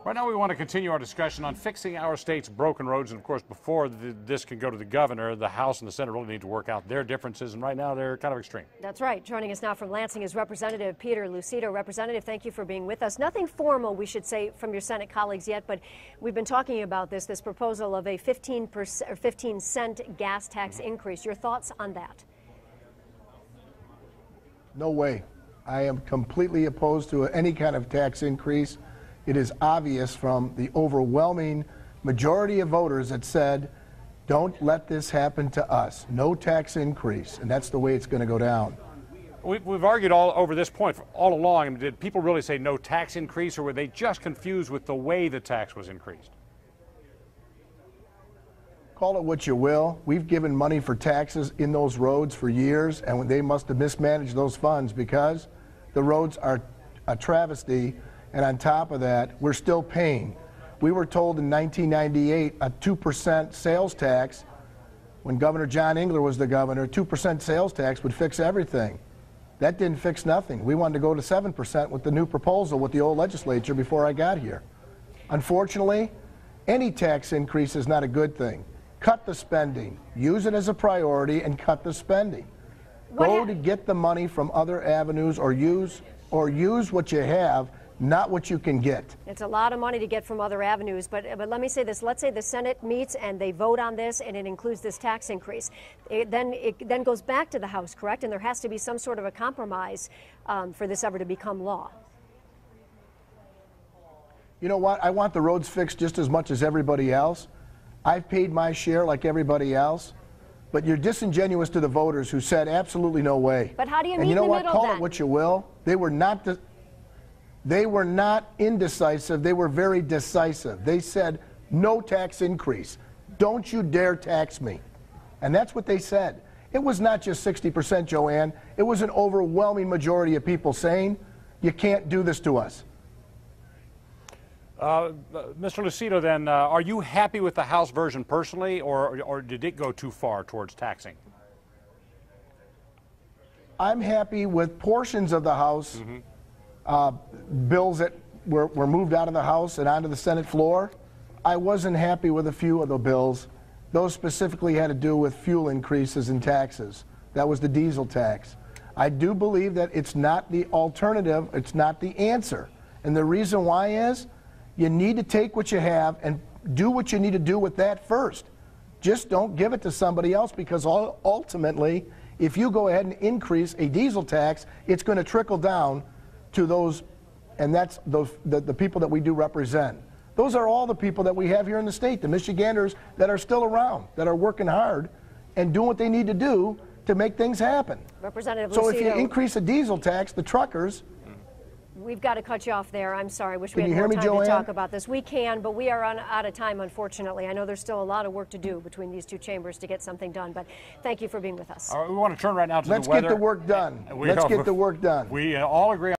Right now we want to continue our discussion on fixing our state's broken roads. And of course, before this can go to the governor, the House and the Senate really need to work out their differences. And right now they're kind of extreme. That's right. Joining us now from Lansing is Representative Peter Lucido. Representative, thank you for being with us. Nothing formal, we should say, from your Senate colleagues yet, but we've been talking about this proposal of a 15% or 15-cent gas tax increase. Your thoughts on that? No way. I am completely opposed to any kind of tax increase. It is obvious from the overwhelming majority of voters that said, don't let this happen to us. No tax increase, and that's the way it's going to go down. We've argued all over this point all along. I mean, did people really say no tax increase, or were they just confused with the way the tax was increased? Call it what you will. We've given money for taxes in those roads for years, and they must have mismanaged those funds because the roads are a travesty. And on top of that, we're still paying. We were told in 1998 a 2% sales tax, when Governor John Engler was the governor, 2% sales tax would fix everything. That didn't fix nothing. We wanted to go to 7% with the new proposal with the old legislature before I got here. Unfortunately, any tax increase is not a good thing. Cut the spending. Use it as a priority and cut the spending. Go to get the money from other avenues or use what you have, not what you can get. It's a lot of money to get from other avenues, but let me say this. Let's say the Senate meets and they vote on this and it includes this tax increase. It then goes back to the House, correct? And there has to be some sort of a compromise for this ever to become law. You know what? I want the roads fixed just as much as everybody else. I've paid my share like everybody else. But you're disingenuous to the voters who said absolutely no way. But how do you meet in the middle? And you know what? Call it what you will. They were not indecisive. They were very decisive. They said, no tax increase. Don't you dare tax me. And that's what they said. It was not just 60%, Joanne. It was an overwhelming majority of people saying, you can't do this to us. Mr. Lucido, then, are you happy with the House version personally, or did it go too far towards taxing? I'm happy with portions of the House. Bills that were moved out of the House and onto the Senate floor. I wasn't happy with a few of the bills. Those specifically had to do with fuel increases and taxes. That was the diesel tax. I do believe that it's not the alternative, it's not the answer. And the reason why is you need to take what you have and do what you need to do with that first. Just don't give it to somebody else, because ultimately, if you go ahead and increase a diesel tax, it's going to trickle down to those, and that's the people that we do represent. Those are all the people that we have here in the state, the Michiganders that are still around, that are working hard and doing what they need to do to make things happen. Representative So Lucido, if you increase the diesel tax, the truckers... We've got to cut you off there. I'm sorry. I wish we had more time to talk about this. We can, but we are out of time, unfortunately. I know there's still a lot of work to do between these two chambers to get something done, but thank you for being with us. All right, we want to turn right now to Let's the weather. Let's get the work done. Let's get the work done. We all agree on